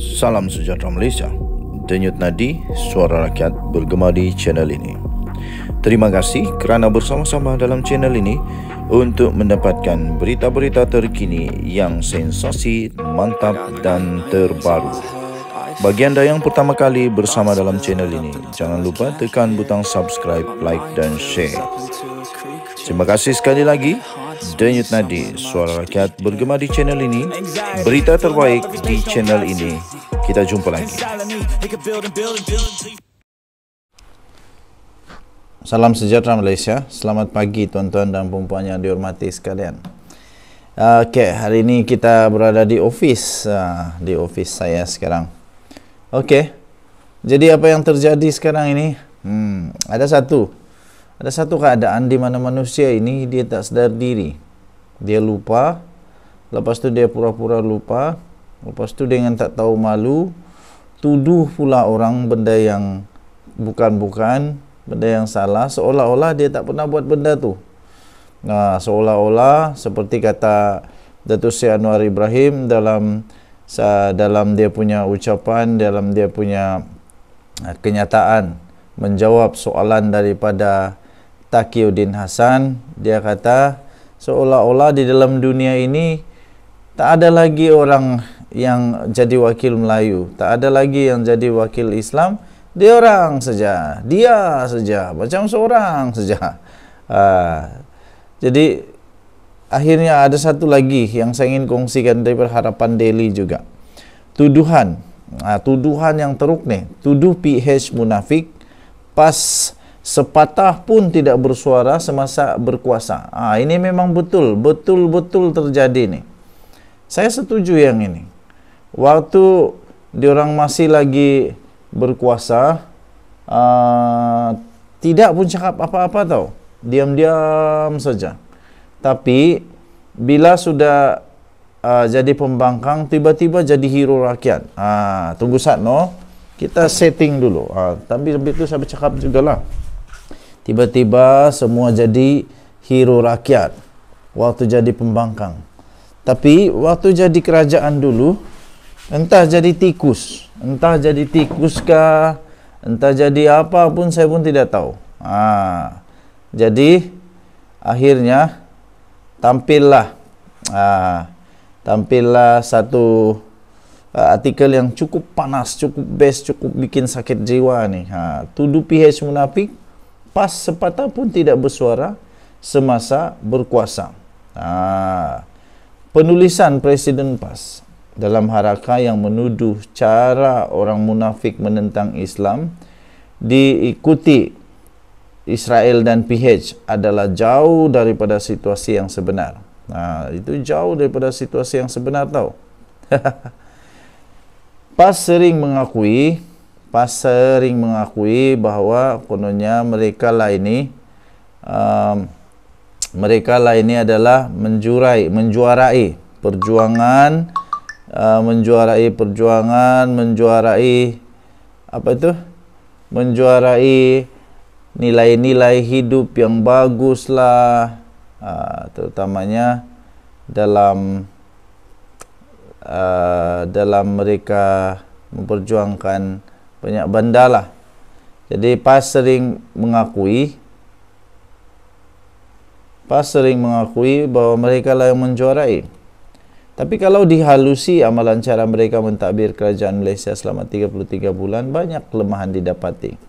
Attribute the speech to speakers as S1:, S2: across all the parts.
S1: Salam sejahtera Malaysia. Denyut nadi suara rakyat bergema di channel ini. Terima kasih kerana bersama-sama dalam channel ini untuk mendapatkan berita-berita terkini yang sensasi, mantap dan terbaru. Bagi anda yang pertama kali bersama dalam channel ini, jangan lupa tekan butang subscribe, like dan share. Terima kasih sekali lagi. Denyut nadi suara rakyat bergema di channel ini. Berita terbaik di channel ini. Kita jumpa lagi. Salam sejahtera Malaysia. Selamat pagi tuan-tuan dan puan-puan yang dihormati sekalian. Okey, hari ini kita berada di office saya sekarang. Okey. Jadi apa yang terjadi sekarang ini? Ada satu keadaan di mana manusia ini dia tak sedar diri. Dia lupa, lepas tu dia pura-pura lupa, lepas tu dengan tak tahu malu tuduh pula orang benda yang bukan-bukan, benda yang salah, seolah-olah dia tak pernah buat benda tu. Seolah-olah seperti kata Datuk Seri Anwar Ibrahim dalam dia punya ucapan, dalam dia punya kenyataan menjawab soalan daripada Taqiyuddin Hasan. Dia kata seolah-olah di dalam dunia ini tak ada lagi orang yang jadi wakil Melayu, tak ada lagi yang jadi wakil Islam. Dia saja macam seorang saja. Jadi akhirnya ada satu lagi yang saya ingin kongsikan daripada Harapan Daily juga. Tuduhan yang teruk ni, tuduh PH munafik PAS sepatah pun tidak bersuara semasa berkuasa. Ini memang betul-betul terjadi ni. Saya setuju yang ini. Waktu diorang masih lagi berkuasa, tidak pun cakap apa-apa tau. Diam-diam saja. Tapi bila sudah jadi pembangkang, tiba-tiba jadi hero rakyat. Tunggu saat kita setting dulu. Tapi itu saya bercakap jugalah. Tiba-tiba semua jadi hero rakyat waktu jadi pembangkang. Tapi waktu jadi kerajaan dulu, entah jadi tikus kah, entah jadi apa pun saya pun tidak tahu. Jadi akhirnya tampillah satu artikel yang cukup panas, cukup best, cukup bikin sakit jiwa ni. Tuduh PH munafik PAS sepatah pun tidak bersuara semasa berkuasa. Penulisan Presiden PAS dalam haraka yang menuduh cara orang munafik menentang Islam diikuti Israel dan PH adalah jauh daripada situasi yang sebenar. Itu jauh daripada situasi yang sebenar tau. PAS sering mengakui bahawa kononnya mereka lah ini adalah menjuarai perjuangan, menjuarai nilai-nilai hidup yang baguslah, terutamanya dalam mereka memperjuangkan banyak benda lah. Jadi PAS sering mengakui bahawa mereka lah yang menjuarai. Tapi kalau dihalusi amalan cara mereka mentadbir kerajaan Malaysia selama 33 bulan, banyak kelemahan didapati.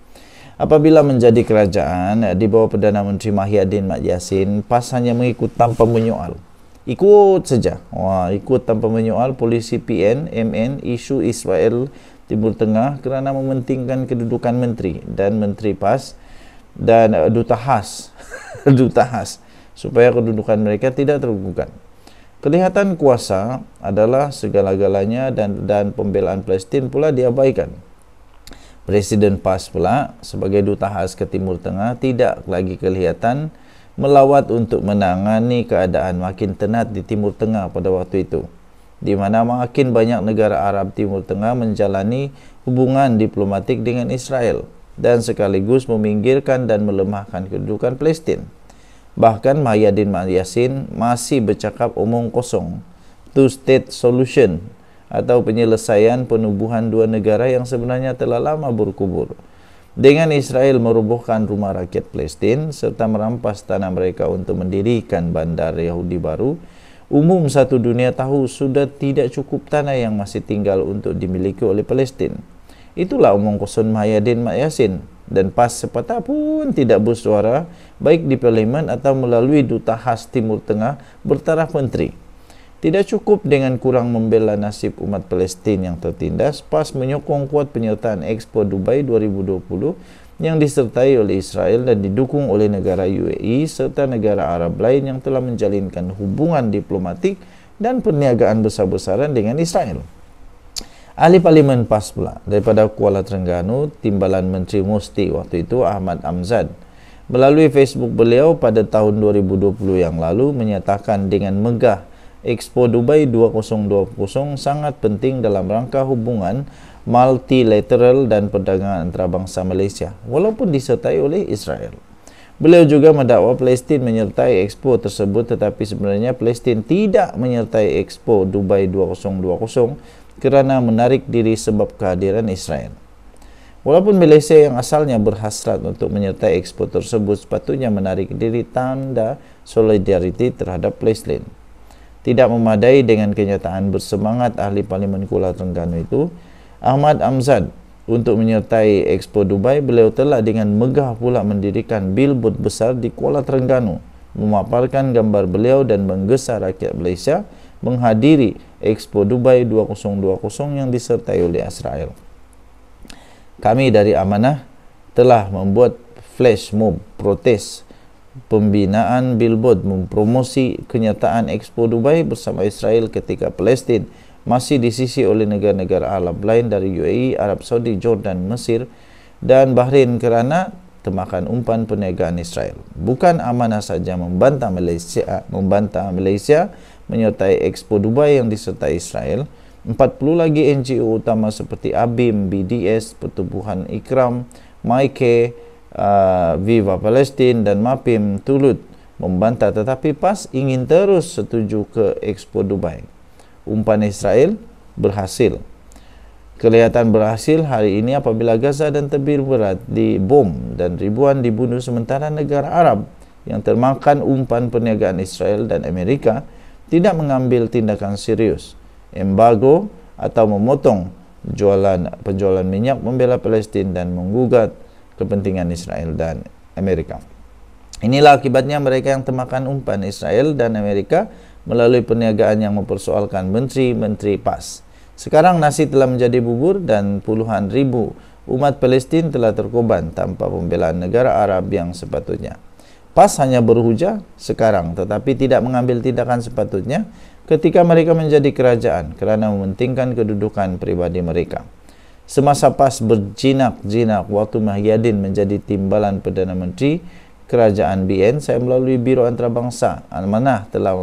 S1: Apabila menjadi kerajaan di bawah Perdana Menteri Mahyadin Mat Yassin, PAS hanya mengikut tanpa menyoal. Ikut saja. Ikut tanpa menyoal polisi PN, MN, isu Israel Timur Tengah kerana mementingkan kedudukan menteri dan menteri PAS dan duta khas supaya kedudukan mereka tidak tergugat. Kelihatan kuasa adalah segala-galanya dan pembelaan Palestin pula diabaikan. Presiden PAS pula sebagai duta khas ke Timur Tengah tidak lagi kelihatan melawat untuk menangani keadaan makin tenat di Timur Tengah pada waktu itu, di mana makin banyak negara Arab Timur Tengah menjalani hubungan diplomatik dengan Israel dan sekaligus meminggirkan dan melemahkan kedudukan Palestin. Bahkan Mahyadin Mat Yassin masih bercakap omong kosong, two-state solution atau penyelesaian penubuhan dua negara yang sebenarnya telah lama berkubur. Dengan Israel merobohkan rumah rakyat Palestin serta merampas tanah mereka untuk mendirikan bandar Yahudi baru, umum satu dunia tahu sudah tidak cukup tanah yang masih tinggal untuk dimiliki oleh Palestin. Itulah omong kosong Muhyiddin Mat Yassin, dan PAS sepatah pun tidak bersuara baik di parlimen atau melalui duta khas Timur Tengah bertaraf menteri. Tidak cukup dengan kurang membela nasib umat Palestin yang tertindas, PAS menyokong kuat penyertaan Expo Dubai 2020 yang disertai oleh Israel dan didukung oleh negara UAE serta negara Arab lain yang telah menjalinkan hubungan diplomatik dan perniagaan besar-besaran dengan Israel. Ahli Parlimen PAS pula daripada Kuala Terengganu, Timbalan Menteri Musti waktu itu Ahmad Amzad, melalui Facebook beliau pada tahun 2020 yang lalu menyatakan dengan megah Expo Dubai 2020 sangat penting dalam rangka hubungan multilateral dan perdagangan antarabangsa Malaysia, walaupun disertai oleh Israel. Beliau juga mendakwa Palestin menyertai Expo tersebut, tetapi sebenarnya Palestin tidak menyertai Expo Dubai 2020 kerana menarik diri sebab kehadiran Israel. Walaupun Malaysia yang asalnya berhasrat untuk menyertai Expo tersebut sepatutnya menarik diri tanda solidariti terhadap Palestin. Tidak memadai dengan kenyataan bersemangat ahli Parlimen Kuala Terengganu itu, Ahmad Amzad untuk menyertai Expo Dubai, beliau telah dengan megah pula mendirikan billboard besar di Kuala Terengganu, memaparkan gambar beliau dan menggesa rakyat Malaysia menghadiri Expo Dubai 2020 yang disertai oleh Israel. Kami dari Amanah telah membuat flash mob protes pembinaan billboard mempromosi kenyataan Expo Dubai bersama Israel ketika Palestin masih disisi oleh negara-negara Arab lain dari UAE, Arab Saudi, Jordan, Mesir dan Bahrain kerana temakan umpan perniagaan Israel. Bukan Amanah saja membantah Malaysia menyertai Expo Dubai yang disertai Israel. 40 lagi NGO utama seperti ABIM, BDS, Pertubuhan Ikram, MyCare, Viva Palestin dan MAPIM turut membantah, tetapi PAS ingin terus setuju ke Expo Dubai. Umpan Israel berhasil. Kelihatan berhasil hari ini apabila Gaza dan Tebir Barat dibom dan ribuan dibunuh, sementara negara Arab yang termakan umpan perniagaan Israel dan Amerika tidak mengambil tindakan serius, embargo atau memotong penjualan minyak membela Palestin dan menggugat kepentingan Israel dan Amerika. Inilah akibatnya mereka yang termakan umpan Israel dan Amerika melalui perniagaan yang mempersoalkan menteri-menteri PAS. Sekarang nasi telah menjadi bubur dan puluhan ribu umat Palestin telah terkorban tanpa pembelaan negara Arab yang sepatutnya. PAS hanya berhujah sekarang tetapi tidak mengambil tindakan sepatutnya ketika mereka menjadi kerajaan kerana mementingkan kedudukan pribadi mereka. Semasa PAS berjinak-jinak waktu Muhyiddin menjadi timbalan Perdana Menteri Kerajaan BN, saya melalui Biro Antarabangsa Amanah telah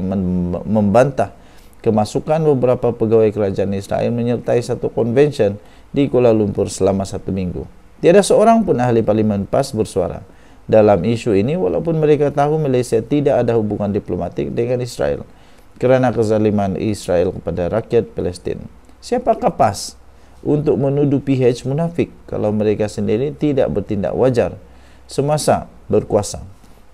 S1: membantah kemasukan beberapa pegawai kerajaan Israel menyertai satu konvensyen di Kuala Lumpur selama 1 minggu. Tiada seorang pun ahli Parlimen PAS bersuara dalam isu ini, walaupun mereka tahu Malaysia tidak ada hubungan diplomatik dengan Israel kerana kezaliman Israel kepada rakyat Palestin. Siapakah PAS untuk menuduh PH munafik kalau mereka sendiri tidak bertindak wajar semasa berkuasa,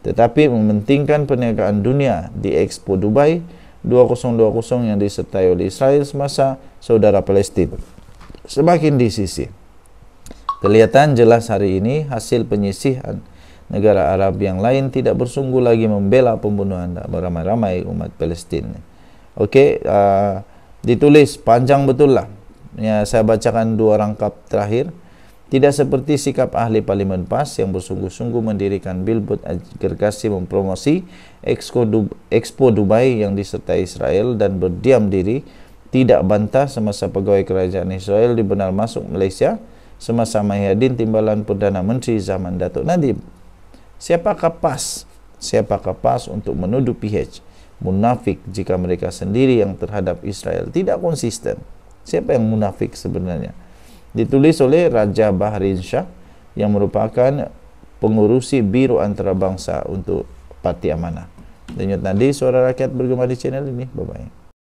S1: tetapi mementingkan perniagaan dunia di Expo Dubai 2020 yang disertai oleh Israel semasa saudara Palestin semakin disisi. Kelihatan jelas hari ini hasil penyisihan negara Arab yang lain tidak bersungguh lagi membela pembunuhan beramai-ramai umat Palestin. Okey, ditulis panjang betul lah. Ya, saya bacakan 2 rangkap terakhir. Tidak seperti sikap ahli Parlimen PAS yang bersungguh-sungguh mendirikan billboard agregasi mempromosi Expo Dubai yang disertai Israel dan berdiam diri tidak bantah semasa pegawai kerajaan Israel dibenar masuk Malaysia semasa Muhyiddin timbalan Perdana Menteri zaman Datuk Nadib. Siapakah PAS? Siapakah PAS untuk menuduh PH munafik jika mereka sendiri yang terhadap Israel tidak konsisten? Siapa yang munafik sebenarnya? Ditulis oleh Raja Bahrain Shah yang merupakan pengurusi Biro Antarabangsa untuk Parti Amanah. Denyut nadi suara rakyat bergema di channel ini. Bye-bye.